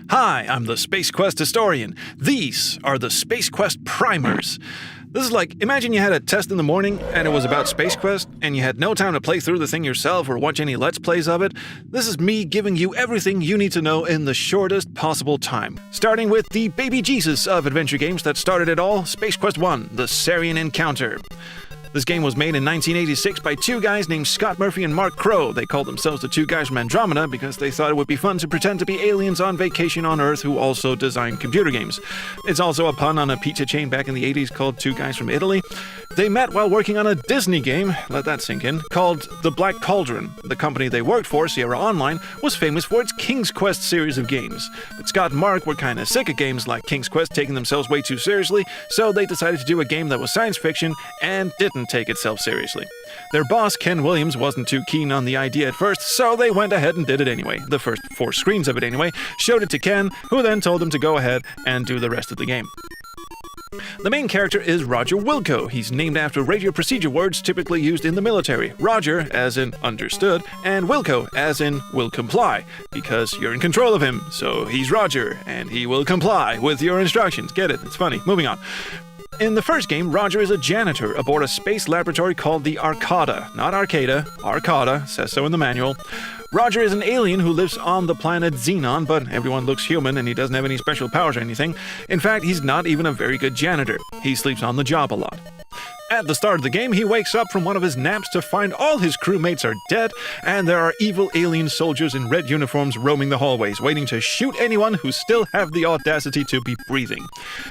Hi, I'm the Space Quest historian. These are the Space Quest primers. This is like, imagine you had a test in the morning and it was about Space Quest and you had no time to play through the thing yourself or watch any Let's Plays of it. This is me giving you everything you need to know in the shortest possible time. Starting with the baby Jesus of adventure games that started it all, Space Quest 1, the Sarien Encounter. This game was made in 1986 by two guys named Scott Murphy and Mark Crow. They called themselves the two guys from Andromeda because they thought it would be fun to pretend to be aliens on vacation on Earth who also designed computer games. It's also a pun on a pizza chain back in the 80s called Two Guys from Italy. They met while working on a Disney game, let that sink in, called The Black Cauldron. The company they worked for, Sierra Online, was famous for its King's Quest series of games. But Scott and Mark were kinda sick of games like King's Quest taking themselves way too seriously, so they decided to do a game that was science fiction and didn't take itself seriously. Their boss, Ken Williams, wasn't too keen on the idea at first, so they went ahead and did it anyway. The first 4 screens of it anyway, showed it to Ken, who then told them to go ahead and do the rest of the game. The main character is Roger Wilco. He's named after radio procedure words typically used in the military. Roger, as in understood, and Wilco, as in will comply, because you're in control of him. So he's Roger, and he will comply with your instructions. Get it? It's funny. Moving on. In the first game, Roger is a janitor aboard a space laboratory called the Arcada. Not Arcada, Arcada, says so in the manual. Roger is an alien who lives on the planet Xenon, but everyone looks human and he doesn't have any special powers or anything. In fact, he's not even a very good janitor. He sleeps on the job a lot. At the start of the game, he wakes up from one of his naps to find all his crewmates are dead, and there are evil alien soldiers in red uniforms roaming the hallways, waiting to shoot anyone who still have the audacity to be breathing.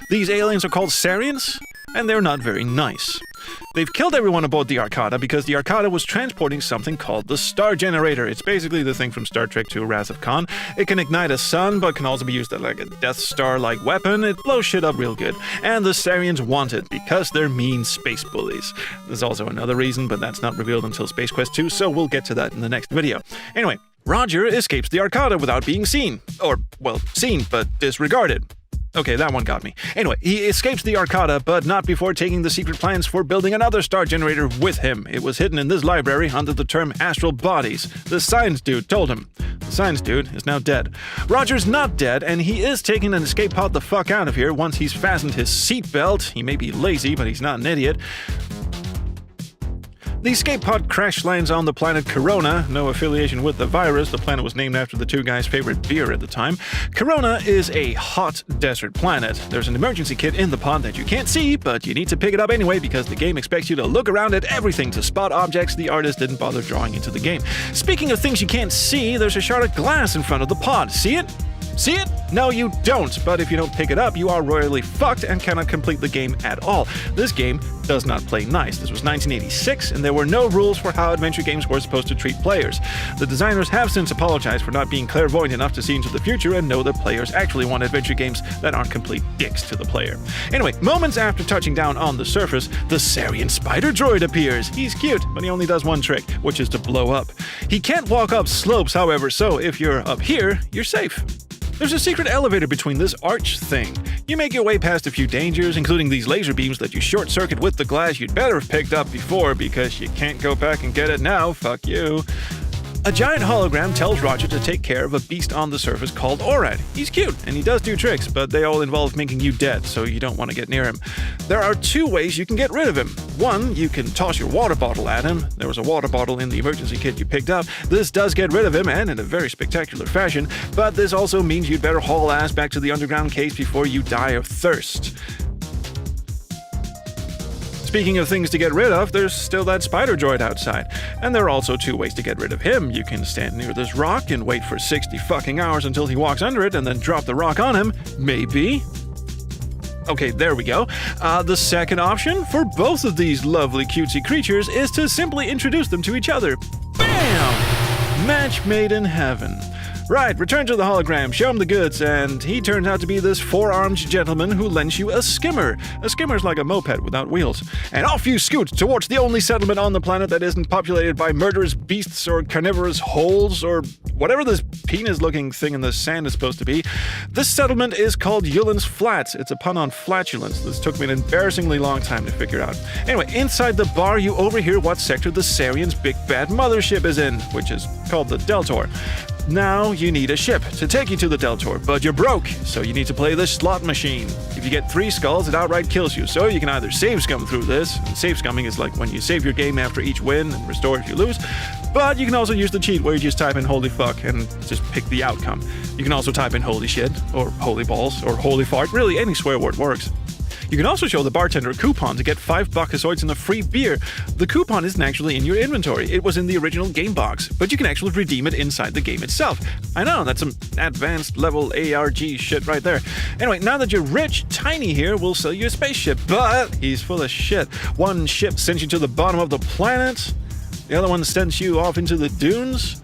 These aliens are called Sariens, and they're not very nice. They've killed everyone aboard the Arcada because the Arcada was transporting something called the Star Generator. It's basically the thing from Star Trek II Wrath of Khan. It can ignite a sun, but can also be used as like a Death Star-like weapon. It blows shit up real good. And the Sariens want it because they're mean space bullies. There's also another reason, but that's not revealed until Space Quest 2, so we'll get to that in the next video. Anyway, Roger escapes the Arcada without being seen. Or, well, seen, but disregarded. Okay, that one got me. Anyway, he escapes the Arcada, but not before taking the secret plans for building another star generator with him. It was hidden in this library under the term astral bodies. The science dude told him. The science dude is now dead. Roger's not dead, and he is taking an escape pod the fuck out of here once he's fastened his seatbelt. He may be lazy, but he's not an idiot. The escape pod crash lands on the planet Corona, no affiliation with the virus. The planet was named after the two guys' favorite beer at the time. Corona is a hot desert planet. There's an emergency kit in the pod that you can't see, but you need to pick it up anyway because the game expects you to look around at everything to spot objects the artist didn't bother drawing into the game. Speaking of things you can't see, there's a shard of glass in front of the pod. See it? See it? No, you don't, but if you don't pick it up, you are royally fucked and cannot complete the game at all. This game does not play nice. This was 1986, and there were no rules for how adventure games were supposed to treat players. The designers have since apologized for not being clairvoyant enough to see into the future and know that players actually want adventure games that aren't complete dicks to the player. Anyway, moments after touching down on the surface, the Sarien spider droid appears. He's cute, but he only does one trick, which is to blow up. He can't walk up slopes, however, so if you're up here, you're safe. There's a secret elevator between this arch thing. You make your way past a few dangers, including these laser beams that you short-circuit with the glass you'd better have picked up before because you can't go back and get it now, fuck you. A giant hologram tells Roger to take care of a beast on the surface called Orad. He's cute, and he does do tricks, but they all involve making you dead, so you don't want to get near him. There are 2 ways you can get rid of him. One, you can toss your water bottle at him. There was a water bottle in the emergency kit you picked up. This does get rid of him, and in a very spectacular fashion, but this also means you'd better haul ass back to the underground cave before you die of thirst. Speaking of things to get rid of, there's still that spider droid outside. And there are also 2 ways to get rid of him. You can stand near this rock and wait for 60 fucking hours until he walks under it and then drop the rock on him. Maybe. Okay, there we go. The second option for both of these lovely cutesy creatures is to simply introduce them to each other. Bam! Match made in heaven. Right, return to the hologram, show him the goods, and he turns out to be this 4-armed gentleman who lends you a skimmer. A skimmer's like a moped without wheels. And off you scoot towards the only settlement on the planet that isn't populated by murderous beasts or carnivorous holes or whatever this penis-looking thing in the sand is supposed to be. This settlement is called Yulin's Flats. It's a pun on flatulence. This took me an embarrassingly long time to figure out. Anyway, inside the bar, you overhear what sector the Sarien's big bad mothership is in, which is called the Deltor. Now you need a ship to take you to the Deltor, but you're broke, so you need to play this slot machine. If you get 3 skulls, it outright kills you, so you can either save scum through this, and save scumming is like when you save your game after each win and restore if you lose, but you can also use the cheat where you just type in holy fuck and just pick the outcome. You can also type in holy shit, or holy balls, or holy fart, really any swear word works. You can also show the bartender a coupon to get 5 Bacchusoids and a free beer. The coupon isn't actually in your inventory, it was in the original game box, but you can actually redeem it inside the game itself. I know, that's some advanced level ARG shit right there. Anyway, now that you're rich, Tiny here will sell you a spaceship, but he's full of shit. One ship sends you to the bottom of the planet, the other one sends you off into the dunes.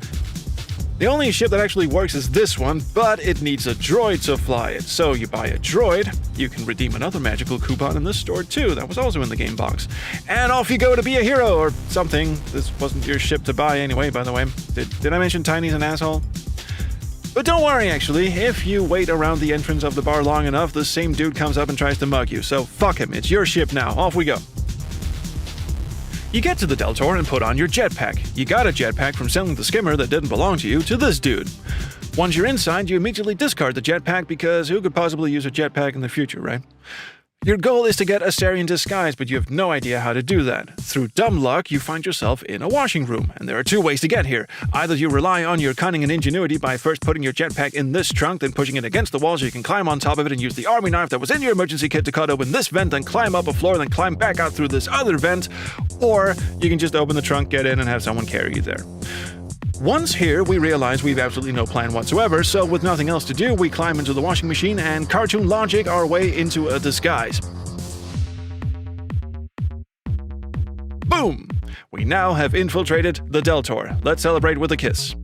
The only ship that actually works is this one, but it needs a droid to fly it. So you buy a droid, you can redeem another magical coupon in this store too, that was also in the game box. And off you go to be a hero or something. This wasn't your ship to buy anyway, by the way. Did I mention Tiny's an asshole? But don't worry actually, if you wait around the entrance of the bar long enough, the same dude comes up and tries to mug you. So fuck him, it's your ship now, off we go. You get to the Deltor and put on your jetpack. You got a jetpack from selling the skimmer that didn't belong to you to this dude. Once you're inside, you immediately discard the jetpack because who could possibly use a jetpack in the future, right? Your goal is to get a Sarien disguise, but you have no idea how to do that. Through dumb luck, you find yourself in a washing room, and there are 2 ways to get here. Either you rely on your cunning and ingenuity by first putting your jetpack in this trunk, then pushing it against the wall so you can climb on top of it and use the army knife that was in your emergency kit to cut open this vent, then climb up a floor, then climb back out through this other vent, or you can just open the trunk, get in, and have someone carry you there. Once here, we realize we've absolutely no plan whatsoever, so with nothing else to do, we climb into the washing machine and cartoon logic our way into a disguise. Boom! We now have infiltrated the Deltor. Let's celebrate with a kiss.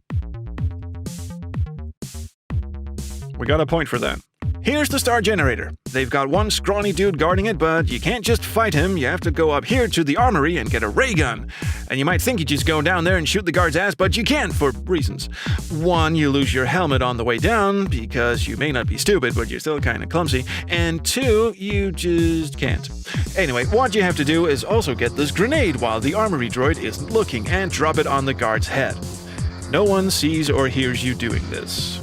We got a point for that. Here's the star generator. They've got one scrawny dude guarding it, but you can't just fight him. You have to go up here to the armory and get a ray gun. And you might think you just go down there and shoot the guard's ass, but you can't for reasons. 1, you lose your helmet on the way down, because you may not be stupid, but you're still kinda clumsy. And 2, you just can't. Anyway, what you have to do is also get this grenade while the armory droid isn't looking, and drop it on the guard's head. No one sees or hears you doing this.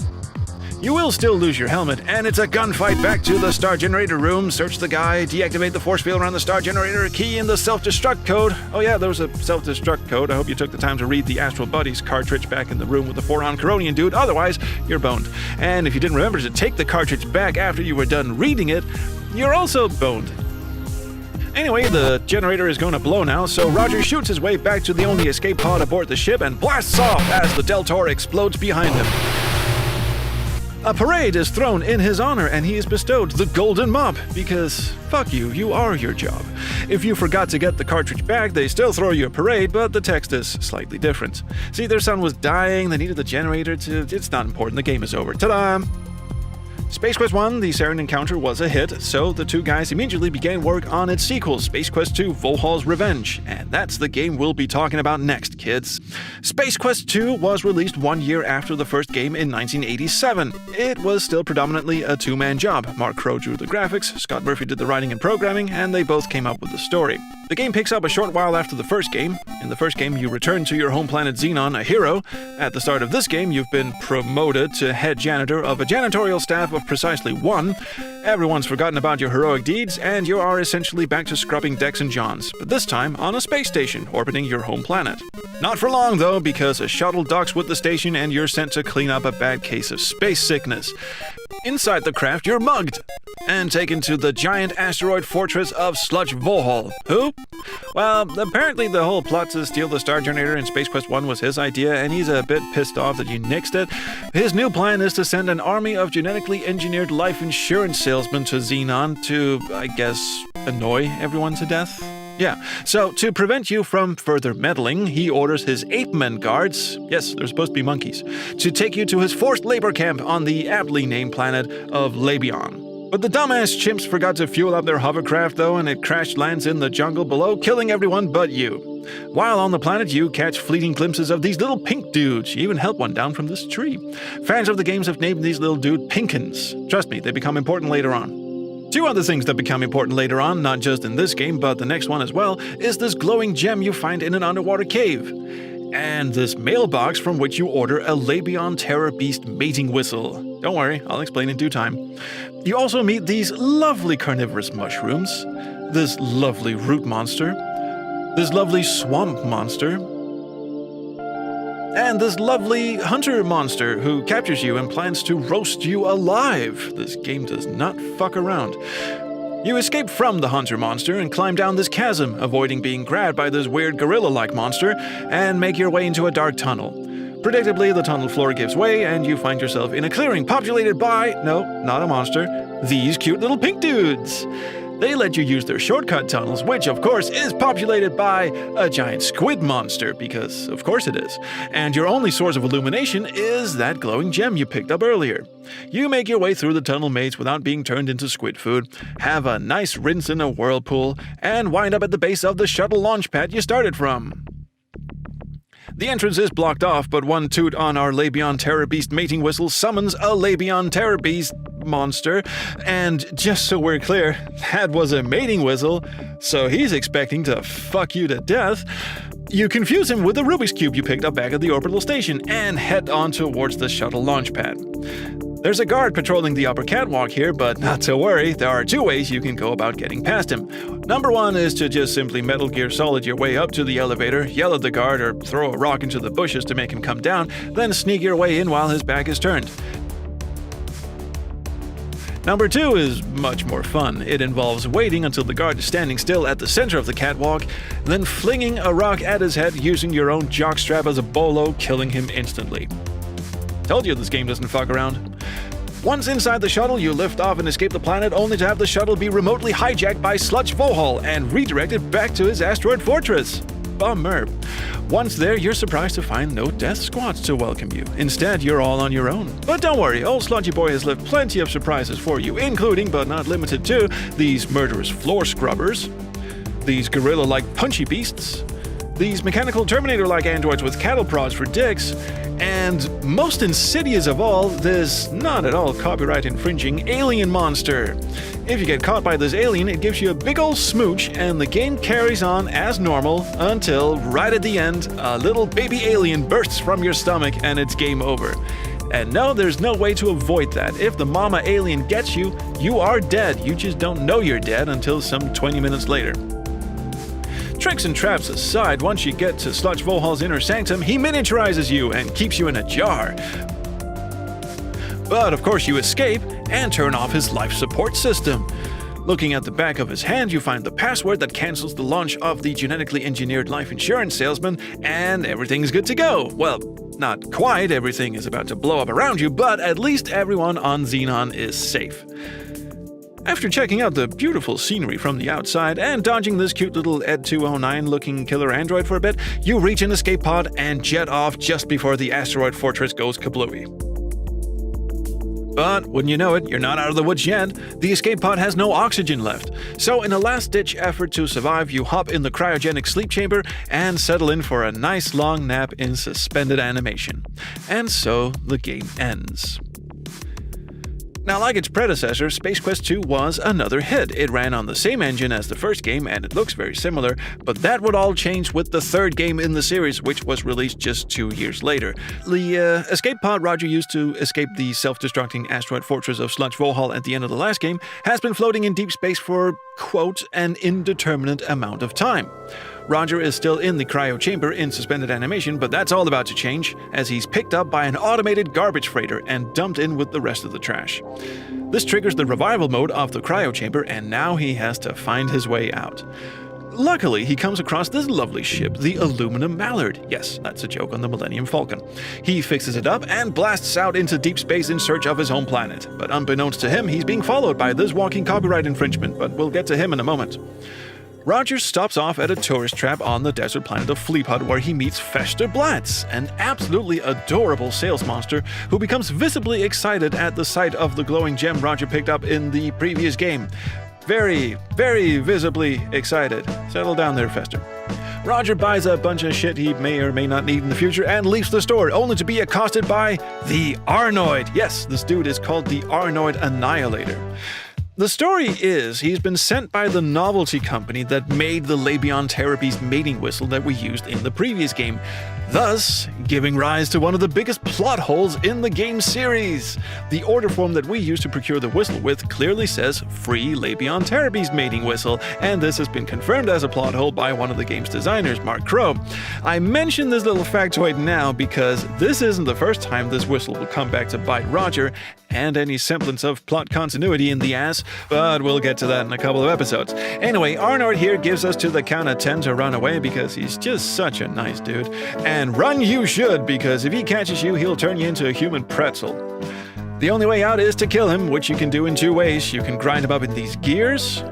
You will still lose your helmet, and it's a gunfight back to the star generator room. Search the guy, deactivate the force field around the star generator, key in the self-destruct code. Oh yeah, there was a self-destruct code. I hope you took the time to read the Astral Buddies cartridge back in the room with the 4-on Coronian dude, otherwise you're boned. And if you didn't remember to take the cartridge back after you were done reading it, you're also boned. Anyway, the generator is going to blow now, so Roger shoots his way back to the only escape pod aboard the ship and blasts off as the Deltor explodes behind him. A parade is thrown in his honor, and he is bestowed the Golden Mop, because fuck you, you are your job. If you forgot to get the cartridge back, they still throw you a parade, but the text is slightly different. See, their son was dying, they needed the generator to... It's not important, the game is over. Ta-da! Space Quest 1, the Sarien encounter, was a hit, so the 2 guys immediately began work on its sequel, Space Quest 2, Vohaul's Revenge, and that's the game we'll be talking about next, kids. Space Quest 2 was released 1 year after the first game in 1987. It was still predominantly a 2-man job. Mark Crow drew the graphics, Scott Murphy did the writing and programming, and they both came up with the story. The game picks up a short while after the first game. In the first game, you return to your home planet Xenon, a hero. At the start of this game, you've been promoted to head janitor of a janitorial staff of precisely 1. Everyone's forgotten about your heroic deeds, and you are essentially back to scrubbing decks and johns, but this time on a space station orbiting your home planet. Not for long, though, because a shuttle docks with the station and you're sent to clean up a bad case of space sickness. Inside the craft, you're mugged and taken to the giant asteroid fortress of Sludge Vohaul. Who? Well, apparently the whole plot to steal the star generator in Space Quest 1 was his idea, and he's a bit pissed off that you nixed it. His new plan is to send an army of genetically engineered life insurance salesmen to Xenon to, I guess, annoy everyone to death? Yeah, so to prevent you from further meddling, he orders his ape-men guards, yes, they're supposed to be monkeys, to take you to his forced labor camp on the aptly named planet of Labion. But the dumbass chimps forgot to fuel up their hovercraft though, and it crash lands in the jungle below, killing everyone but you. While on the planet, you catch fleeting glimpses of these little pink dudes. You even help one down from this tree. Fans of the games have named these little dudes Pinkins. Trust me, they become important later on. 2 other things that become important later on, not just in this game, but the next one as well, is this glowing gem you find in an underwater cave. and this mailbox from which you order a Labion Terror Beast mating whistle. Don't worry, I'll explain in due time. You also meet these lovely carnivorous mushrooms, this lovely root monster, this lovely swamp monster, and this lovely hunter monster who captures you and plans to roast you alive. This game does not fuck around. You escape from the hunter monster and climb down this chasm, avoiding being grabbed by this weird gorilla-like monster, and make your way into a dark tunnel. Predictably, the tunnel floor gives way, and you find yourself in a clearing populated by, no, not a monster, these cute little pink dudes. They let you use their shortcut tunnels, which, of course, is populated by a giant squid monster, because of course it is. And your only source of illumination is that glowing gem you picked up earlier. You make your way through the tunnel maze without being turned into squid food, have a nice rinse in a whirlpool, and wind up at the base of the shuttle launch pad you started from. The entrance is blocked off, but one toot on our Labion Terror Beast mating whistle summons a Labion Terror Beast monster, and just so we're clear, that was a mating whistle, so he's expecting to fuck you to death. You confuse him with the Rubik's Cube you picked up back at the orbital station and head on towards the shuttle launch pad. There's a guard patrolling the upper catwalk here, but not to worry, there are two ways you can go about getting past him. Number one is to just simply Metal Gear Solid your way up to the elevator, yell at the guard, or throw a rock into the bushes to make him come down, then sneak your way in while his back is turned. Number two is much more fun. It involves waiting until the guard is standing still at the center of the catwalk, then flinging a rock at his head using your own jockstrap as a bolo, killing him instantly. Told you this game doesn't fuck around. Once inside the shuttle, you lift off and escape the planet, only to have the shuttle be remotely hijacked by Sludge Vohaul and redirected back to his asteroid fortress. Bummer. Once there, you're surprised to find no death squads to welcome you. Instead, you're all on your own. But don't worry, old Sludgy Boy has left plenty of surprises for you, including, but not limited to, these murderous floor scrubbers, these gorilla-like punchy beasts, these mechanical Terminator-like androids with cattle prods for dicks, and most insidious of all, this not at all copyright-infringing alien monster. If you get caught by this alien, it gives you a big ol' smooch, and the game carries on as normal until, right at the end, a little baby alien bursts from your stomach and it's game over. And no, there's no way to avoid that. If the mama alien gets you, you are dead. You just don't know you're dead until some 20 minutes later. Tricks and traps aside, once you get to Sludge Vohaul's inner sanctum, he miniaturizes you and keeps you in a jar. But of course you escape and turn off his life support system. Looking at the back of his hand, you find the password that cancels the launch of the genetically engineered life insurance salesman, and everything's good to go. Well, not quite everything is about to blow up around you, but at least everyone on Xenon is safe. After checking out the beautiful scenery from the outside and dodging this cute little Ed 209 looking killer android for a bit, you reach an escape pod and jet off just before the asteroid fortress goes kablooey. But wouldn't you know it, you're not out of the woods yet. The escape pod has no oxygen left. So in a last-ditch effort to survive, you hop in the cryogenic sleep chamber and settle in for a nice long nap in suspended animation. And so the game ends. Now, like its predecessor, Space Quest 2 was another hit. It ran on the same engine as the first game, and it looks very similar, but that would all change with the third game in the series, which was released just 2 years later. The escape pod Roger used to escape the self-destructing asteroid fortress of Sludge Vohaul at the end of the last game has been floating in deep space for, quote, an indeterminate amount of time. Roger is still in the cryo chamber in suspended animation, but that's all about to change, as he's picked up by an automated garbage freighter and dumped in with the rest of the trash. This triggers the revival mode of the cryo chamber, and now he has to find his way out. Luckily, he comes across this lovely ship, the Aluminum Mallard. Yes, that's a joke on the Millennium Falcon. He fixes it up and blasts out into deep space in search of his home planet. But unbeknownst to him, he's being followed by this walking copyright infringement, but we'll get to him in a moment. Roger stops off at a tourist trap on the desert planet of Fleephut, where he meets Fester Blatz, an absolutely adorable sales monster who becomes visibly excited at the sight of the glowing gem Roger picked up in the previous game. Very, very visibly excited. Settle down there, Fester. Roger buys a bunch of shit he may or may not need in the future and leaves the store, only to be accosted by the Arnoid. Yes, this dude is called the Arnoid Annihilator. The story is he's been sent by the novelty company that made the Labion Terror Beast mating whistle that we used in the previous game. thus giving rise to one of the biggest plot holes in the game series. The order form that we use to procure the whistle with clearly says Free Labion Terrorbeast Mating Whistle, and this has been confirmed as a plot hole by one of the game's designers, Mark Crow. I mention this little factoid now because this isn't the first time this whistle will come back to bite Roger and any semblance of plot continuity in the ass, but we'll get to that in a couple of episodes. Anyway, Arnord here gives us to the count of 10 to run away because he's just such a nice dude. And run you should, because if he catches you, he'll turn you into a human pretzel. The only way out is to kill him, which you can do in two ways. You can grind him up in these gears,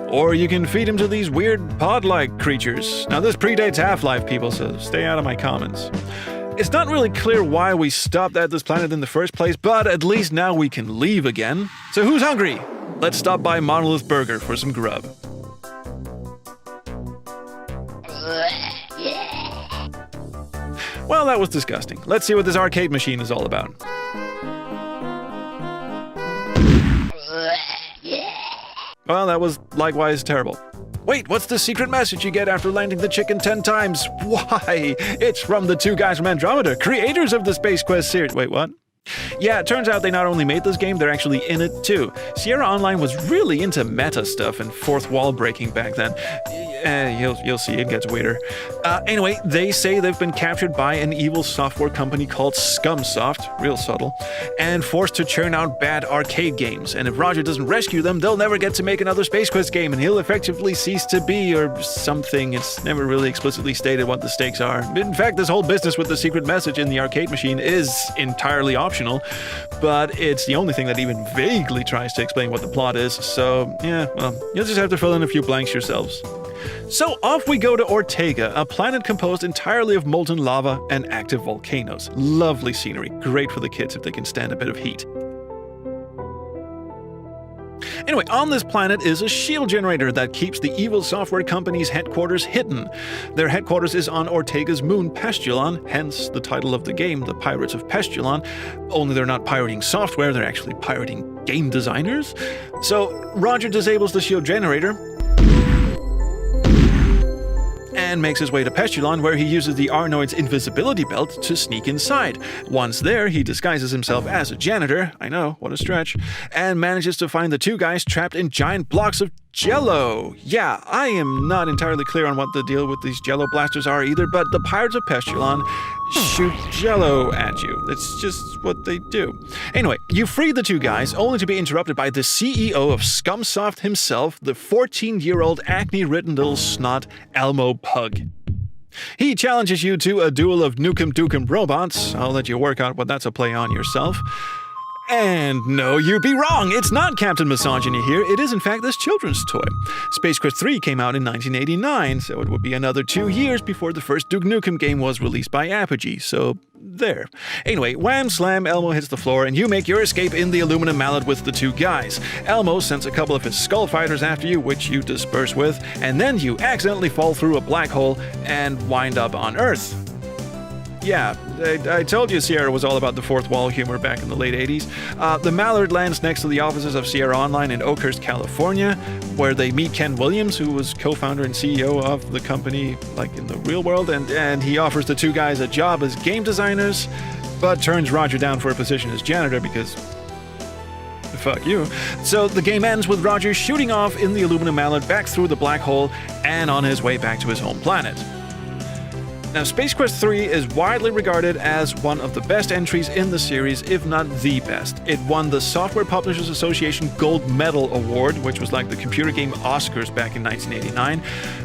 or you can feed him to these weird pod-like creatures. Now this predates Half-Life, people, so stay out of my comments. It's not really clear why we stopped at this planet in the first place, but at least now we can leave again. So who's hungry? Let's stop by Monolith Burger for some grub. Well, that was disgusting. Let's see what this arcade machine is all about. Well, that was likewise terrible. Wait, what's the secret message you get after landing the chicken 10 times? Why? It's from the two guys from Andromeda, creators of the Space Quest series. Wait, what? Yeah, it turns out they not only made this game, they're actually in it too. Sierra Online was really into meta stuff and fourth wall breaking back then. You'll see, it gets weirder. Anyway, they say they've been captured by an evil software company called Scumsoft, real subtle, and forced to churn out bad arcade games. And if Roger doesn't rescue them, they'll never get to make another Space Quest game, and he'll effectively cease to be, or something. It's never really explicitly stated what the stakes are. In fact, this whole business with the secret message in the arcade machine is entirely optional, but it's the only thing that even vaguely tries to explain what the plot is, so yeah, well, you'll just have to fill in a few blanks yourselves. So off we go to Ortega, a planet composed entirely of molten lava and active volcanoes. Lovely scenery, great for the kids if they can stand a bit of heat. Anyway, on this planet is a shield generator that keeps the evil software company's headquarters hidden. Their headquarters is on Ortega's moon Pestulon, hence the title of the game, The Pirates of Pestulon. Only they're not pirating software, they're actually pirating game designers. So Roger disables the shield generator and makes his way to Pestulon, where he uses the Arnoid's invisibility belt to sneak inside. Once there, he disguises himself as a janitor, I know, what a stretch, and manages to find the two guys trapped in giant blocks of Jello. Yeah, I am not entirely clear on what the deal with these Jello blasters are either, but the Pirates of Pestulon shoot Jello at you. It's just what they do. Anyway, you free the two guys, only to be interrupted by the CEO of Scumsoft himself, the 14-year-old acne-ridden little snot, Elmo Pug. He challenges you to a duel of Nukem Dukem robots. I'll let you work out what that's a play on yourself. And no, you'd be wrong. It's not Captain Misogyny here. It is, in fact, this children's toy. Space Quest 3 came out in 1989, so it would be another 2 years before the first Duke Nukem game was released by Apogee, so there. Anyway, wham slam, Elmo hits the floor, and you make your escape in the aluminum mallet with the two guys. Elmo sends a couple of his skull fighters after you, which you disperse with, and then you accidentally fall through a black hole and wind up on Earth. Yeah, I told you Sierra was all about the fourth wall humor back in the late 80s. The Mallard lands next to the offices of Sierra Online in Oakhurst, California, where they meet Ken Williams, who was co-founder and CEO of the company, like in the real world, and he offers the two guys a job as game designers, but turns Roger down for a position as janitor because fuck you. So the game ends with Roger shooting off in the aluminum mallet back through the black hole and on his way back to his home planet. Now, Space Quest 3 is widely regarded as one of the best entries in the series, if not the best. It won the Software Publishers Association Gold Medal Award, which was like the computer game Oscars back in 1989.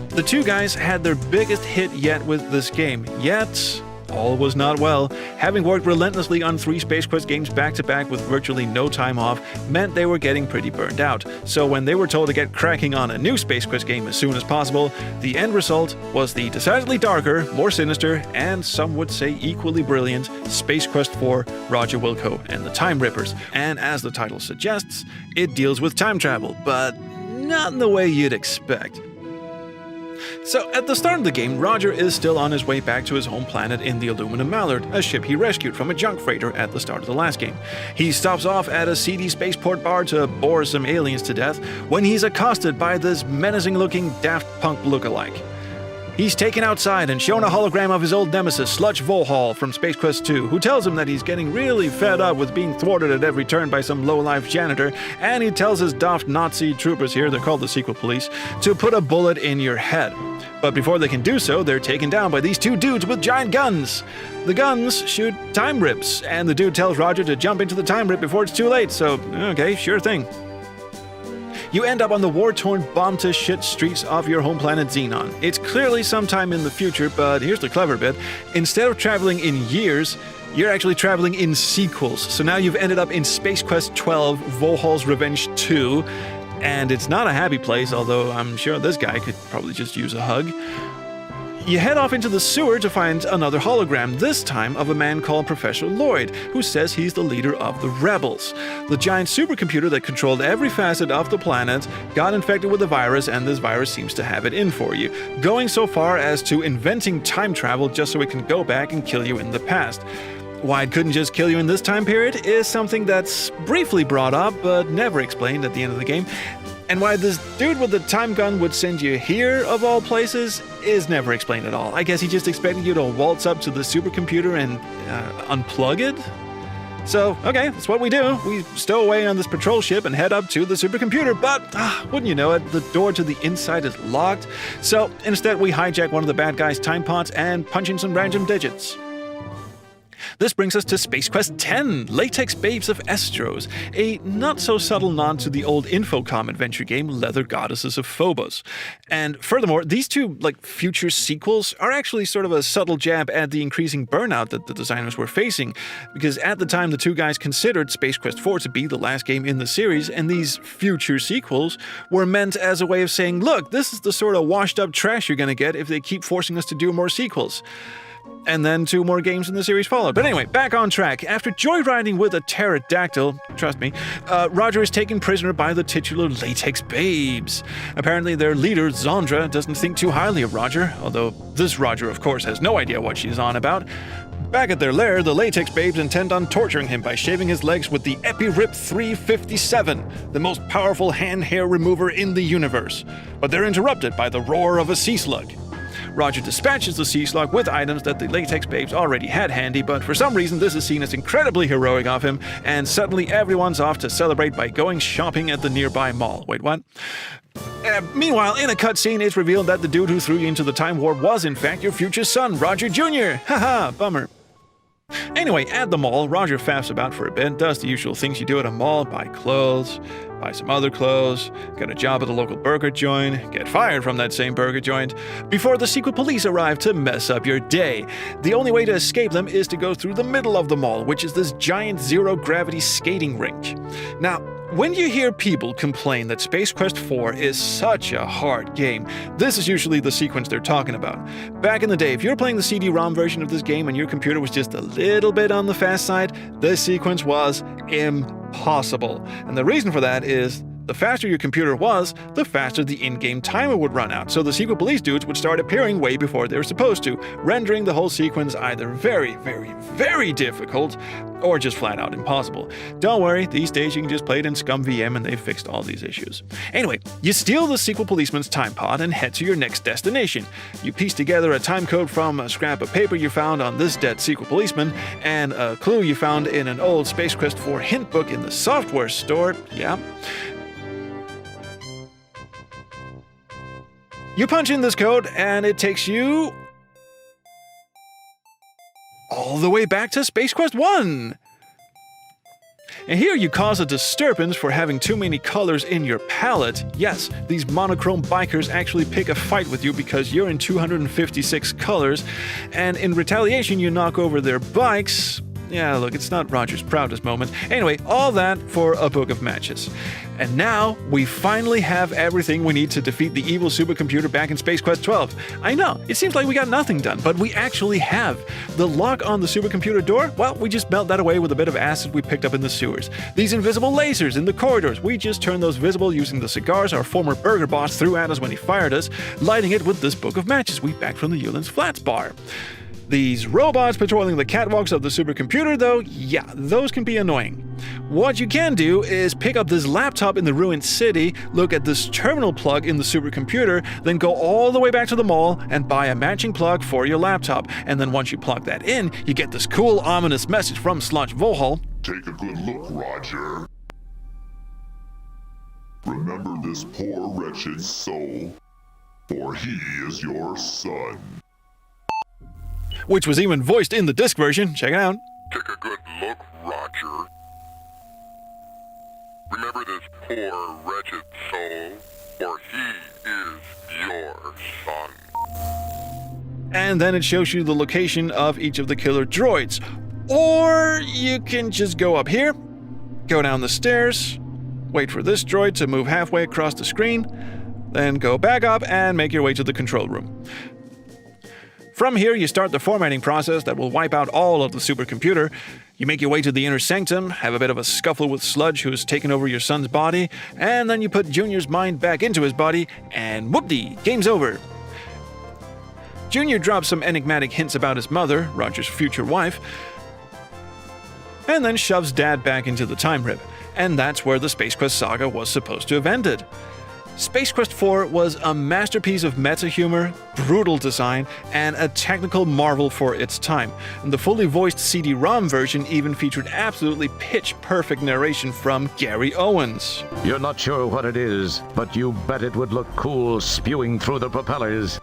The two guys had their biggest hit yet with this game, yet all was not well. Having worked relentlessly on 3 Space Quest games back-to-back with virtually no time off meant they were getting pretty burned out. So when they were told to get cracking on a new Space Quest game as soon as possible, the end result was the decidedly darker, more sinister, and some would say equally brilliant Space Quest 4 Roger Wilco and the Time Rippers. And as the title suggests, it deals with time travel, but not in the way you'd expect. So, at the start of the game, Roger is still on his way back to his home planet in the Aluminum Mallard, a ship he rescued from a junk freighter at the start of the last game. He stops off at a seedy spaceport bar to bore some aliens to death when he's accosted by this menacing-looking Daft Punk lookalike. He's taken outside and shown a hologram of his old nemesis, Sludge Vohaul from Space Quest 2, who tells him that he's getting really fed up with being thwarted at every turn by some low-life janitor, and he tells his daft Nazi troopers here, they're called the Sequel Police, to put a bullet in your head. But before they can do so, they're taken down by these two dudes with giant guns. The guns shoot time rips, and the dude tells Roger to jump into the time rip before it's too late, so okay, sure thing. You end up on the war-torn, bomb-to-shit streets of your home planet Xenon. It's clearly sometime in the future, but here's the clever bit. Instead of traveling in years, you're actually traveling in sequels. So now you've ended up in Space Quest 12, Vohaul's Revenge 2, and it's not a happy place, although I'm sure this guy could probably just use a hug. You head off into the sewer to find another hologram, this time of a man called Professor Lloyd, who says he's the leader of the Rebels. The giant supercomputer that controlled every facet of the planet got infected with a virus, and this virus seems to have it in for you, going so far as to inventing time travel just so it can go back and kill you in the past. Why it couldn't just kill you in this time period is something that's briefly brought up, but never explained at the end of the game. And why this dude with the time gun would send you here, of all places, is never explained at all. I guess he just expected you to waltz up to the supercomputer and unplug it? So, okay, that's what we do. We stow away on this patrol ship and head up to the supercomputer, but wouldn't you know it, the door to the inside is locked. So instead we hijack one of the bad guys' time pods and punch in some random digits. This brings us to Space Quest 10, Latex Babes of Estros, a not-so-subtle nod to the old Infocom adventure game Leather Goddesses of Phobos. And furthermore, these two, future sequels are actually sort of a subtle jab at the increasing burnout that the designers were facing, because at the time the two guys considered Space Quest 4 to be the last game in the series, and these future sequels were meant as a way of saying, look, this is the sort of washed-up trash you're going to get if they keep forcing us to do more sequels. And then 2 more games in the series followed. But anyway, back on track. After joyriding with a pterodactyl, trust me, Roger is taken prisoner by the titular Latex Babes. Apparently their leader, Zondra, doesn't think too highly of Roger, although this Roger, of course, has no idea what she's on about. Back at their lair, the Latex Babes intend on torturing him by shaving his legs with the EpiRip 357, the most powerful hand hair remover in the universe. But they're interrupted by the roar of a sea slug. Roger dispatches the sea slug with items that the Latex Babes already had handy, but for some reason this is seen as incredibly heroic of him, and suddenly everyone's off to celebrate by going shopping at the nearby mall. Wait, what? Meanwhile, in a cutscene, it's revealed that the dude who threw you into the time warp was in fact your future son, Roger Jr. Haha, bummer. Anyway, at the mall, Roger faffs about for a bit, does the usual things you do at a mall, buy clothes, buy some other clothes, get a job at the local burger joint, get fired from that same burger joint, before the secret police arrive to mess up your day. The only way to escape them is to go through the middle of the mall, which is this giant zero-gravity skating rink. Now, when you hear people complain that Space Quest 4 is such a hard game, this is usually the sequence they're talking about. Back in the day, if you were playing the CD-ROM version of this game and your computer was just a little bit on the fast side, this sequence was impossible. And the reason for that is, the faster your computer was, the faster the in-game timer would run out, so the secret police dudes would start appearing way before they were supposed to, rendering the whole sequence either very, very, very difficult, or just flat out impossible. Don't worry, these days you can just play it in ScumVM and they've fixed all these issues. Anyway, you steal the secret policeman's time pod and head to your next destination. You piece together a time code from a scrap of paper you found on this dead secret policeman, and a clue you found in an old Space Quest 4 hint book in the software store. Yeah. You punch in this code, and it takes you all the way back to Space Quest 1. And here you cause a disturbance for having too many colors in your palette. Yes, these monochrome bikers actually pick a fight with you because you're in 256 colors, and in retaliation you knock over their bikes. Yeah, look, it's not Roger's proudest moment. Anyway, all that for a book of matches. And now, we finally have everything we need to defeat the evil supercomputer back in Space Quest 12. I know, it seems like we got nothing done, but we actually have. The lock on the supercomputer door? Well, we just melt that away with a bit of acid we picked up in the sewers. These invisible lasers in the corridors, we just turned those visible using the cigars our former burger boss threw at us when he fired us, lighting it with this book of matches we backed from the Yulin's Flats bar. These robots patrolling the catwalks of the supercomputer, though, yeah, those can be annoying. What you can do is pick up this laptop in the ruined city, look at this terminal plug in the supercomputer, then go all the way back to the mall and buy a matching plug for your laptop. And then once you plug that in, you get this cool, ominous message from Sludge Vohaul. Take a good look, Roger. Remember this poor wretched soul, for he is your son. Which was even voiced in the disc version. Check it out. Take a good look, Roger. Remember this poor wretched soul, for he is your son. And then it shows you the location of each of the killer droids. Or you can just go up here, go down the stairs, wait for this droid to move halfway across the screen, then go back up and make your way to the control room. From here, you start the formatting process that will wipe out all of the supercomputer. You make your way to the inner sanctum, have a bit of a scuffle with Sludge, who has taken over your son's body, and then you put Junior's mind back into his body, and whoop-dee, game's over. Junior drops some enigmatic hints about his mother, Roger's future wife, and then shoves Dad back into the time rip. And that's where the Space Quest saga was supposed to have ended. Space Quest 4 was a masterpiece of meta-humor, brutal design, and a technical marvel for its time. And the fully voiced CD-ROM version even featured absolutely pitch-perfect narration from Gary Owens. You're not sure what it is, but you bet it would look cool spewing through the propellers.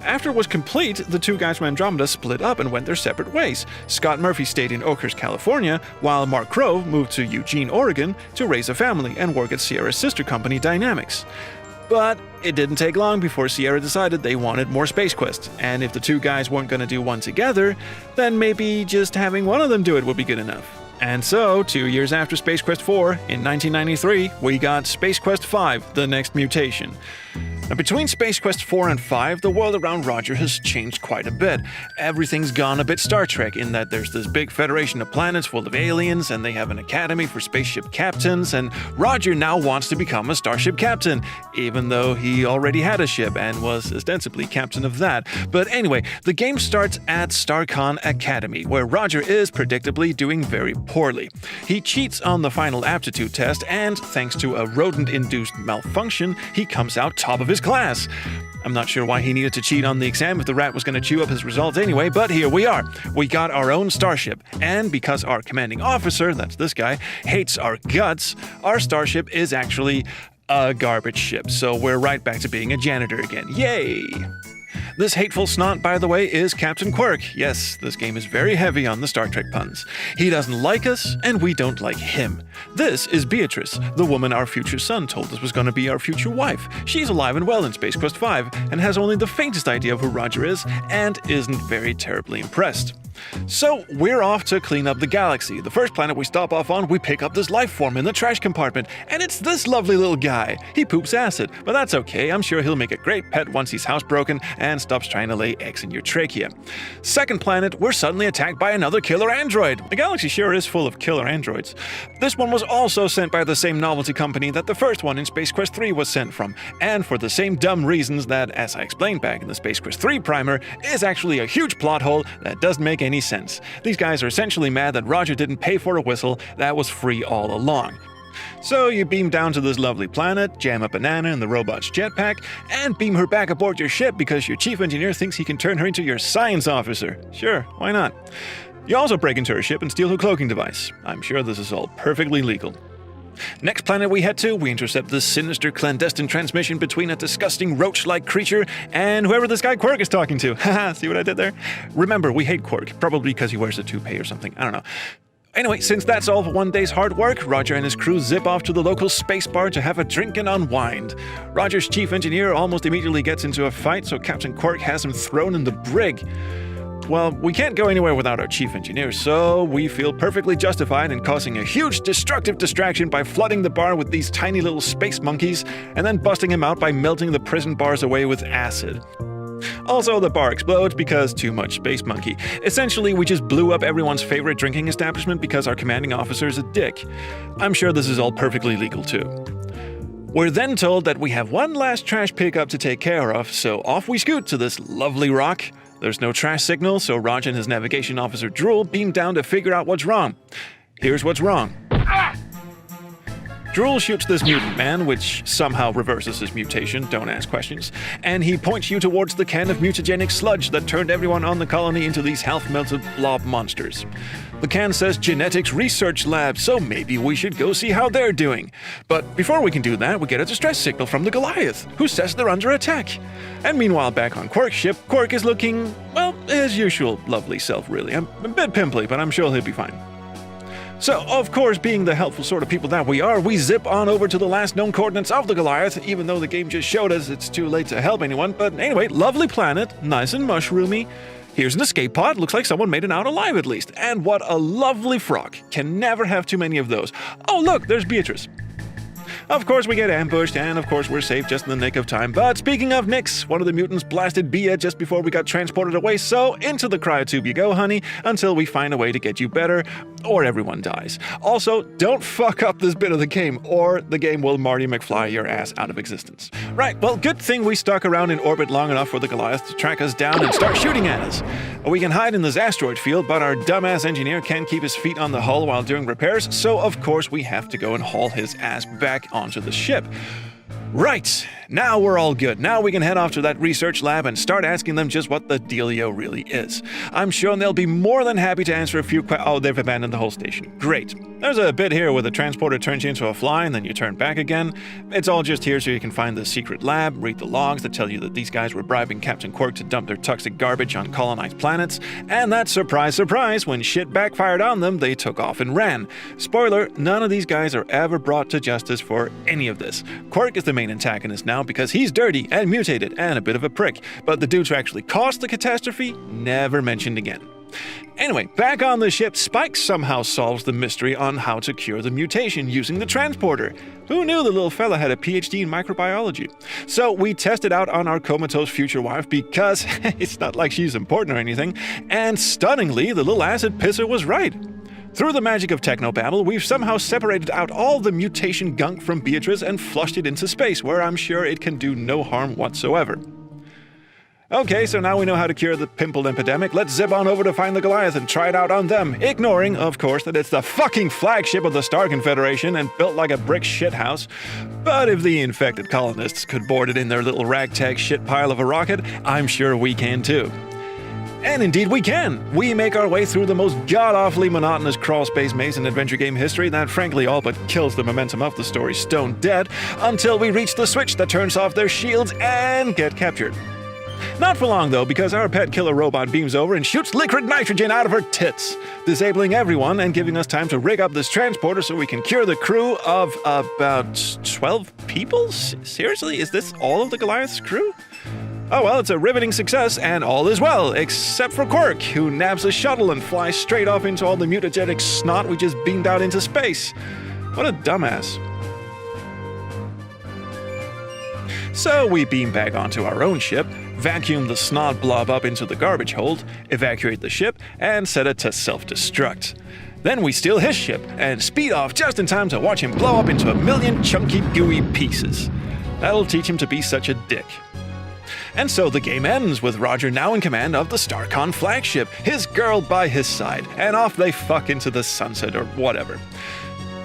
After it was complete, the two guys from Andromeda split up and went their separate ways. Scott Murphy stayed in Oakhurst, California, while Mark Crow moved to Eugene, Oregon to raise a family and work at Sierra's sister company, Dynamics. But it didn't take long before Sierra decided they wanted more Space Quest, and if the two guys weren't going to do one together, then maybe just having one of them do it would be good enough. And so, 2 years after Space Quest 4, in 1993, we got Space Quest 5, The Next Mutation. Now, between Space Quest 4 and 5, the world around Roger has changed quite a bit. Everything's gone a bit Star Trek in that there's this big federation of planets full of aliens, and they have an academy for spaceship captains, and Roger now wants to become a starship captain, even though he already had a ship and was ostensibly captain of that. But anyway, the game starts at StarCon Academy, where Roger is predictably doing very poorly. He cheats on the final aptitude test, and thanks to a rodent-induced malfunction, he comes out top of his class. I'm not sure why he needed to cheat on the exam if the rat was going to chew up his results anyway, but here we are. We got our own starship, and because our commanding officer, that's this guy, hates our guts, our starship is actually a garbage ship, so we're right back to being a janitor again. Yay! This hateful snot, by the way, is Captain Quirk. Yes, this game is very heavy on the Star Trek puns. He doesn't like us, and we don't like him. This is Beatrice, the woman our future son told us was going to be our future wife. She's alive and well in Space Quest 5, and has only the faintest idea of who Roger is, and isn't very terribly impressed. So, we're off to clean up the galaxy. The first planet we stop off on, we pick up this life form in the trash compartment, and it's this lovely little guy. He poops acid, but that's okay. I'm sure he'll make a great pet once he's housebroken and stops trying to lay eggs in your trachea. Second planet, we're suddenly attacked by another killer android. The galaxy sure is full of killer androids. This one was also sent by the same novelty company that the first one in Space Quest 3 was sent from, and for the same dumb reasons that, as I explained back in the Space Quest 3 primer, is actually a huge plot hole that doesn't make any sense. These guys are essentially mad that Roger didn't pay for a whistle that was free all along. So you beam down to this lovely planet, jam a banana in the robot's jetpack, and beam her back aboard your ship because your chief engineer thinks he can turn her into your science officer. Sure, why not? You also break into her ship and steal her cloaking device. I'm sure this is all perfectly legal. Next planet we head to, we intercept this sinister clandestine transmission between a disgusting roach-like creature and whoever this guy Quirk is talking to. Haha, see what I did there? Remember, we hate Quirk, probably because he wears a toupee or something, I don't know. Anyway, since that's all for one day's hard work, Roger and his crew zip off to the local space bar to have a drink and unwind. Roger's chief engineer almost immediately gets into a fight, so Captain Quirk has him thrown in the brig. Well, we can't go anywhere without our chief engineer, so we feel perfectly justified in causing a huge destructive distraction by flooding the bar with these tiny little space monkeys, and then busting him out by melting the prison bars away with acid. Also, the bar explodes because too much space monkey. Essentially, we just blew up everyone's favorite drinking establishment because our commanding officer is a dick. I'm sure this is all perfectly legal too. We're then told that we have one last trash pickup to take care of, so off we scoot to this lovely rock. There's no trash signal, so Roger and his navigation officer Drool beam down to figure out what's wrong. Here's what's wrong. Drool shoots this mutant man, which somehow reverses his mutation, don't ask questions, and he points you towards the can of mutagenic sludge that turned everyone on the colony into these half-melted blob monsters. The can says Genetics Research Lab, so maybe we should go see how they're doing. But before we can do that, we get a distress signal from the Goliath, who says they're under attack. And meanwhile, back on Quark's ship, Quark is looking, well, his usual lovely self, really. I'm a bit pimply, but I'm sure he'll be fine. So, of course, being the helpful sort of people that we are, we zip on over to the last known coordinates of the Goliath, even though the game just showed us it's too late to help anyone. But anyway, lovely planet, nice and mushroomy. Here's an escape pod, looks like someone made it out alive at least. And what a lovely frog. Can never have too many of those. Oh look, there's Beatrice. Of course we get ambushed, and of course we're saved just in the nick of time. But speaking of nicks, one of the mutants blasted Bea just before we got transported away, so into the cryotube you go, honey, until we find a way to get you better, or everyone dies. Also, don't fuck up this bit of the game, or the game will Marty McFly your ass out of existence. Right, well, good thing we stuck around in orbit long enough for the Goliath to track us down and start shooting at us. We can hide in this asteroid field, but our dumbass engineer can't keep his feet on the hull while doing repairs, so of course we have to go and haul his ass back onto the ship. Right, now we're all good. Now we can head off to that research lab and start asking them just what the dealio really is. I'm sure they'll be more than happy to answer a few questions. Oh, they've abandoned the whole station. Great. There's a bit here where the transporter turns you into a fly and then you turn back again. It's all just here so you can find the secret lab, read the logs that tell you that these guys were bribing Captain Quark to dump their toxic garbage on colonized planets, and that, surprise, surprise, when shit backfired on them, they took off and ran. Spoiler, none of these guys are ever brought to justice for any of this. Quark is the main antagonist now because he's dirty and mutated and a bit of a prick, but the dudes who actually caused the catastrophe, never mentioned again. Anyway, back on the ship, Spike somehow solves the mystery on how to cure the mutation using the transporter. Who knew the little fella had a PhD in microbiology? So we test it out on our comatose future wife because it's not like she's important or anything, and stunningly, the little acid pisser was right. Through the magic of technobabble, we've somehow separated out all the mutation gunk from Beatrice and flushed it into space, where I'm sure it can do no harm whatsoever. Okay, so now we know how to cure the pimple epidemic. Let's zip on over to find the Goliath and try it out on them, ignoring, of course, that it's the fucking flagship of the Star Confederation and built like a brick shithouse. But if the infected colonists could board it in their little ragtag shit pile of a rocket, I'm sure we can too. And indeed we can! We make our way through the most god-awfully monotonous crawl-space maze in adventure game history that frankly all but kills the momentum of the story stone dead, until we reach the switch that turns off their shields and get captured. Not for long though, because our pet killer robot beams over and shoots liquid nitrogen out of her tits, disabling everyone and giving us time to rig up this transporter so we can cure the crew of about 12 people? Seriously? Is this all of the Goliath's crew? Oh well, it's a riveting success, and all is well, except for Quark, who nabs a shuttle and flies straight off into all the mutagenic snot we just beamed out into space. What a dumbass. So we beam back onto our own ship, vacuum the snot blob up into the garbage hold, evacuate the ship, and set it to self-destruct. Then we steal his ship and speed off just in time to watch him blow up into a million chunky, gooey pieces. That'll teach him to be such a dick. And so the game ends with Roger now in command of the StarCon flagship, his girl by his side, and off they fuck into the sunset or whatever.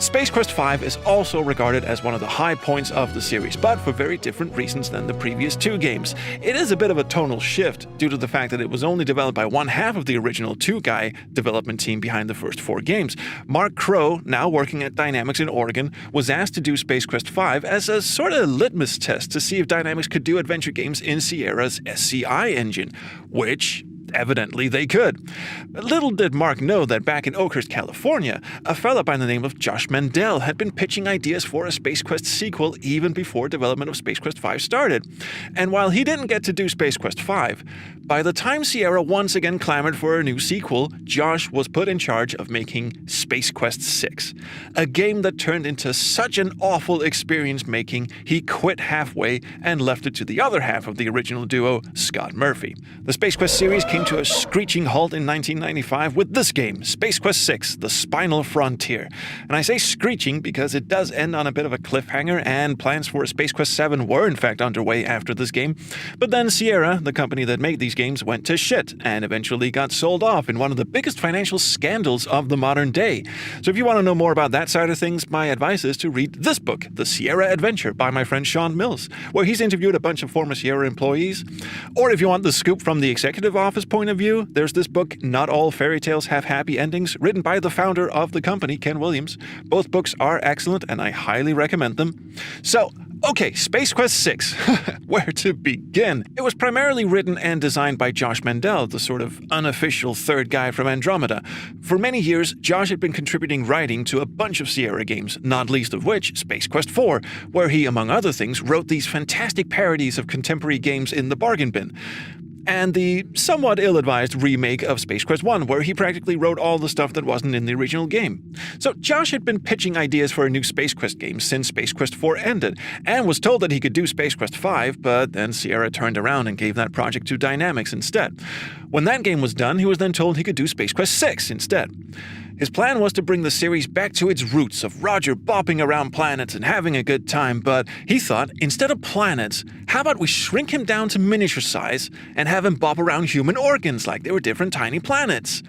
Space Quest V is also regarded as one of the high points of the series, but for very different reasons than the previous two games. It is a bit of a tonal shift due to the fact that it was only developed by one half of the original two-guy development team behind the first four games. Mark Crow, now working at Dynamics in Oregon, was asked to do Space Quest V as a sort of litmus test to see if Dynamics could do adventure games in Sierra's SCI engine, which evidently they could. Little did Mark know that back in Oakhurst, California, a fella by the name of Josh Mendel had been pitching ideas for a Space Quest sequel even before development of Space Quest V started. And while he didn't get to do Space Quest V, by the time Sierra once again clamored for a new sequel, Josh was put in charge of making Space Quest VI, a game that turned into such an awful experience making, he quit halfway and left it to the other half of the original duo, Scott Murphy. The Space Quest series came came to a screeching halt in 1995 with this game, Space Quest VI, The Spinal Frontier. And I say screeching because it does end on a bit of a cliffhanger, and plans for a Space Quest VII were in fact underway after this game. But then Sierra, the company that made these games, went to shit and eventually got sold off in one of the biggest financial scandals of the modern day. So if you want to know more about that side of things, my advice is to read this book, The Sierra Adventure by my friend Sean Mills, where he's interviewed a bunch of former Sierra employees. Or if you want the scoop from the executive office point of view, there's this book, Not All Fairy Tales Have Happy Endings, written by the founder of the company, Ken Williams. Both books are excellent, and I highly recommend them. So, okay, Space Quest VI. Where to begin? It was primarily written and designed by Josh Mandel, the sort of unofficial third guy from Andromeda. For many years, Josh had been contributing writing to a bunch of Sierra games, not least of which Space Quest IV, where he, among other things, wrote these fantastic parodies of contemporary games in the bargain bin. And the somewhat ill-advised remake of Space Quest I, where he practically wrote all the stuff that wasn't in the original game. So Josh had been pitching ideas for a new Space Quest game since Space Quest IV ended, and was told that he could do Space Quest V, but then Sierra turned around and gave that project to Dynamics instead. When that game was done, he was then told he could do Space Quest VI instead. His plan was to bring the series back to its roots of Roger bopping around planets and having a good time, but he thought, instead of planets, how about we shrink him down to miniature size and have him bop around human organs like they were different tiny planets?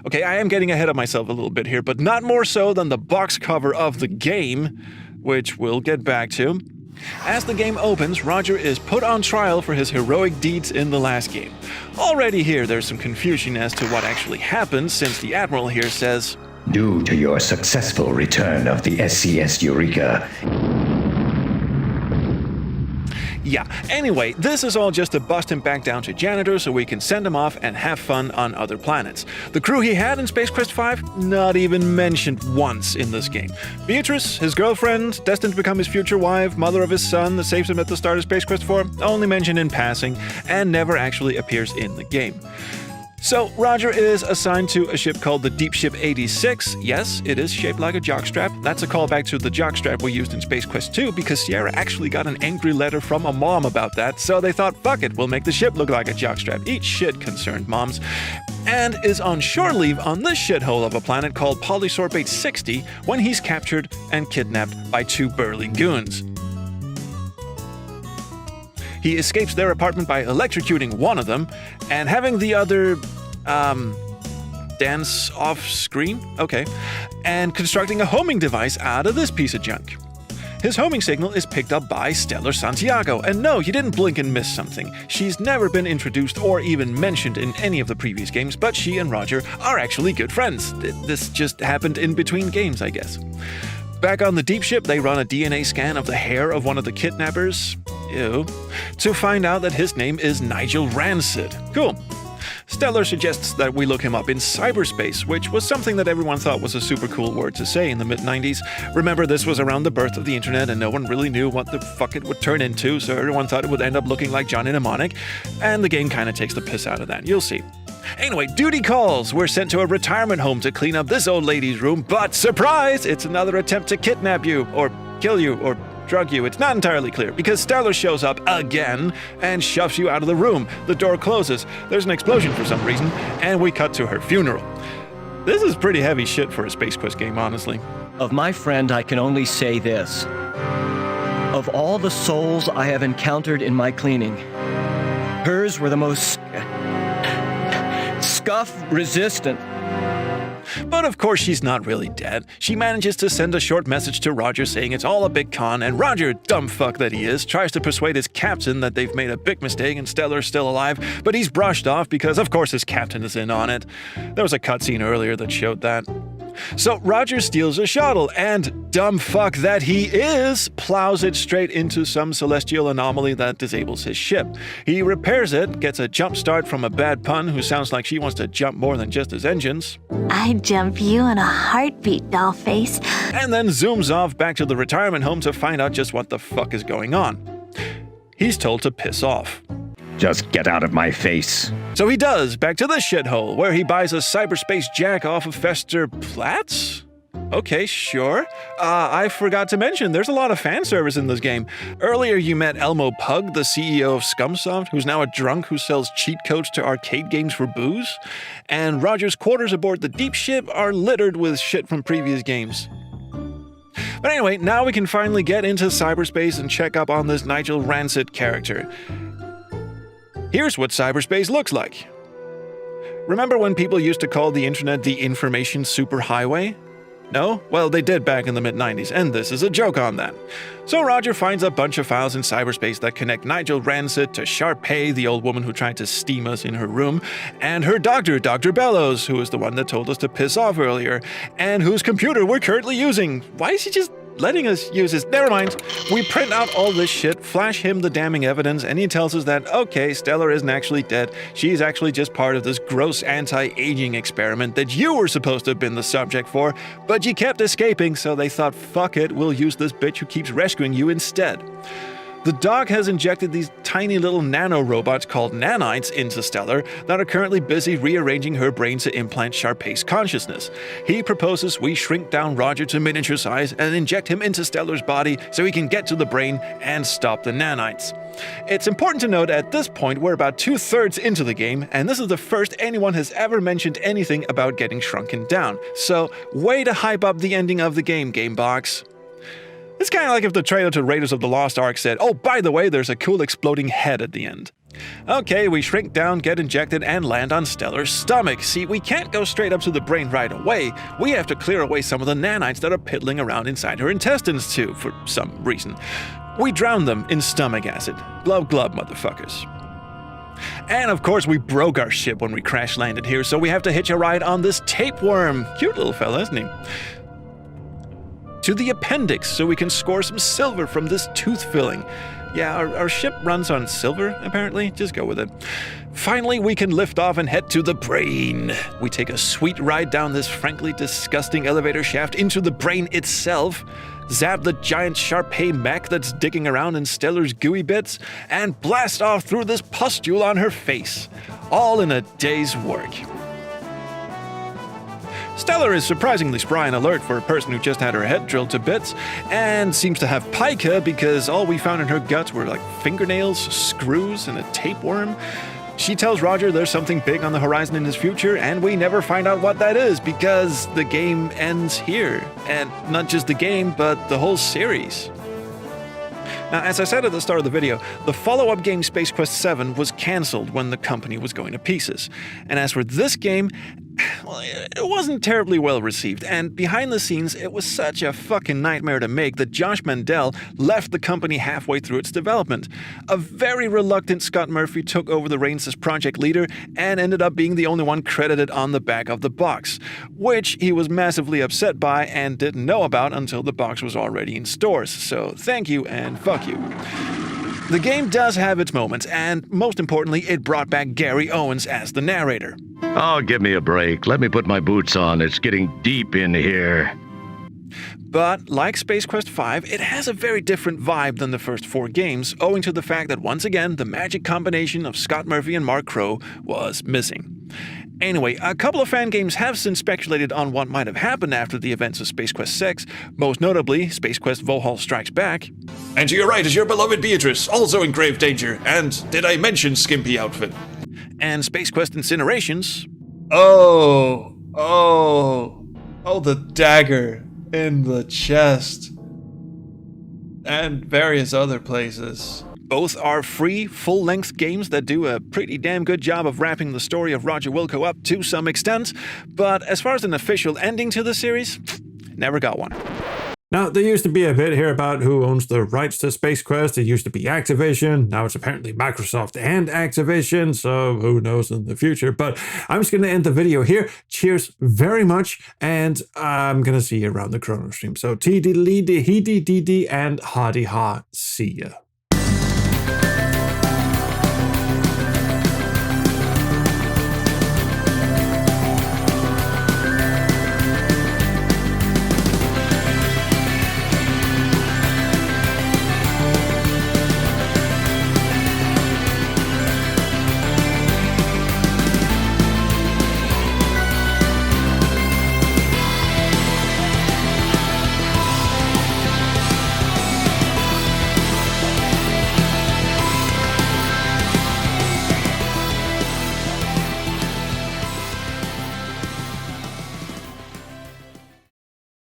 Okay, I am getting ahead of myself a little bit here, but not more so than the box cover of the game, which we'll get back to. As the game opens, Roger is put on trial for his heroic deeds in the last game. Already here, there's some confusion as to what actually happened, since the Admiral here says, "Due to your successful return of the SCS Eureka." Yeah, anyway, this is all just to bust him back down to janitor so we can send him off and have fun on other planets. The crew he had in Space Quest V, not even mentioned once in this game. Beatrice, his girlfriend, destined to become his future wife, mother of his son that saves him at the start of Space Quest IV, only mentioned in passing and never actually appears in the game. So, Roger is assigned to a ship called the Deep Ship 86. Yes, it is shaped like a jockstrap. That's a callback to the jockstrap we used in Space Quest II, because Sierra actually got an angry letter from a mom about that, so they thought, fuck it, we'll make the ship look like a jockstrap. Eat shit, concerned moms. And is on shore leave on this shithole of a planet called Polysorbate 60 when he's captured and kidnapped by two burly goons. He escapes their apartment by electrocuting one of them and having the other, dance off screen? Okay. And constructing a homing device out of this piece of junk. His homing signal is picked up by Stellar Santiago, and no, you didn't blink and miss something. She's never been introduced or even mentioned in any of the previous games, but she and Roger are actually good friends. This just happened in between games, I guess. Back on the deep ship, they run a DNA scan of the hair of one of the kidnappers, ew, to find out that his name is Nigel Rancid. Cool. Stellar suggests that we look him up in cyberspace, which was something that everyone thought was a super cool word to say in the mid-90s. Remember, this was around the birth of the internet, and no one really knew what the fuck it would turn into, so everyone thought it would end up looking like Johnny Mnemonic, and the game kind of takes the piss out of that. You'll see. Anyway, duty calls. We're sent to a retirement home to clean up this old lady's room, but surprise! It's another attempt to kidnap you, or kill you, or drug you. It's not entirely clear, because Stellar shows up again and shoves you out of the room. The door closes, there's an explosion for some reason, and we cut to her funeral. This is pretty heavy shit for a Space Quest game, honestly. Of my friend, I can only say this. Of all the souls I have encountered in my cleaning, hers were the most scuff-resistant. But of course she's not really dead. She manages to send a short message to Roger saying it's all a big con, and Roger, dumb fuck that he is, tries to persuade his captain that they've made a big mistake and Stellar's still alive, but he's brushed off because of course his captain is in on it. There was a cutscene earlier that showed that. So Roger steals a shuttle, and dumb fuck that he is, plows it straight into some celestial anomaly that disables his ship. He repairs it, gets a jump start from a bad pun who sounds like she wants to jump more than just his engines. I'd jump you in a heartbeat, dollface. And then zooms off back to the retirement home to find out just what the fuck is going on. He's told to piss off. Just get out of my face. So he does, back to the shithole, where he buys a cyberspace jack off of Fester Platz? Okay, sure. I forgot to mention, there's a lot of fan service in this game. Earlier you met Elmo Pug, the CEO of Scumsoft, who's now a drunk who sells cheat codes to arcade games for booze. And Roger's quarters aboard the Deep Ship are littered with shit from previous games. But anyway, now we can finally get into cyberspace and check up on this Nigel Rancid character. Here's what cyberspace looks like. Remember when people used to call the internet the information superhighway? No? Well, they did back in the mid-90s, and this is a joke on that. So Roger finds a bunch of files in cyberspace that connect Nigel Rancid to Sharpay, the old woman who tried to steam us in her room, and her doctor, Dr. Bellows, who is the one that told us to piss off earlier, and whose computer we're currently using. Why is he just letting us use his? Never mind. We print out all this shit, flash him the damning evidence, and he tells us that, okay, Stellar isn't actually dead. She's actually just part of this gross anti-aging experiment that you were supposed to have been the subject for, but you kept escaping, so they thought, fuck it, we'll use this bitch who keeps rescuing you instead. The doc has injected these tiny little nano-robots called nanites into Stellar that are currently busy rearranging her brain to implant Sharpay's consciousness. He proposes we shrink down Roger to miniature size and inject him into Stellar's body so he can get to the brain and stop the nanites. It's important to note at this point we're about 2/3 into the game, and this is the first anyone has ever mentioned anything about getting shrunken down. So, way to hype up the ending of the game, Gamebox. It's kind of like if the trailer to Raiders of the Lost Ark said, oh, by the way, there's a cool exploding head at the end. Okay, we shrink down, get injected, and land on Stellar's stomach. See, we can't go straight up to the brain right away. We have to clear away some of the nanites that are piddling around inside her intestines too, for some reason. We drown them in stomach acid. Glub glub, motherfuckers. And of course, we broke our ship when we crash landed here, so we have to hitch a ride on this tapeworm. Cute little fella, isn't he? To the appendix so we can score some silver from this tooth filling. Yeah, our ship runs on silver, apparently. Just go with it. Finally, we can lift off and head to the brain. We take a sweet ride down this frankly disgusting elevator shaft into the brain itself, zap the giant Sharpay mech that's digging around in Stellar's gooey bits, and blast off through this pustule on her face. All in a day's work. Stellar is surprisingly spry and alert for a person who just had her head drilled to bits, and seems to have pica because all we found in her guts were like fingernails, screws, and a tapeworm. She tells Roger there's something big on the horizon in his future, and we never find out what that is because the game ends here. And not just the game, but the whole series. Now, as I said at the start of the video, the follow-up game Space Quest 7 was cancelled when the company was going to pieces. And as for this game, well, it wasn't terribly well received, and behind the scenes, it was such a fucking nightmare to make that Josh Mandel left the company halfway through its development. A very reluctant Scott Murphy took over the reins as project leader and ended up being the only one credited on the back of the box, which he was massively upset by and didn't know about until the box was already in stores. So thank you and fuck you. The game does have its moments, and most importantly, it brought back Gary Owens as the narrator. Oh, give me a break. Let me put my boots on. It's getting deep in here. But, like Space Quest 5, it has a very different vibe than the first 4 games, owing to the fact that once again, the magic combination of Scott Murphy and Mark Crow was missing. Anyway, a couple of fan games have since speculated on what might have happened after the events of Space Quest 6, most notably Space Quest Vohaul Strikes Back. And to your right is your beloved Beatrice, also in grave danger, and did I mention skimpy outfit? And Space Quest Incinerations. Oh, the dagger in the chest. And various other places. Both are free, full-length games that do a pretty damn good job of wrapping the story of Roger Wilco up to some extent, but as far as an official ending to the series, never got one. Now, there used to be a bit here about who owns the rights to Space Quest. It used to be Activision. Now it's apparently Microsoft and Activision, so who knows in the future. But I'm just going to end the video here. Cheers very much, and I'm going to see you around the Chrono Stream. So, TD, and Hardy Ha. See ya.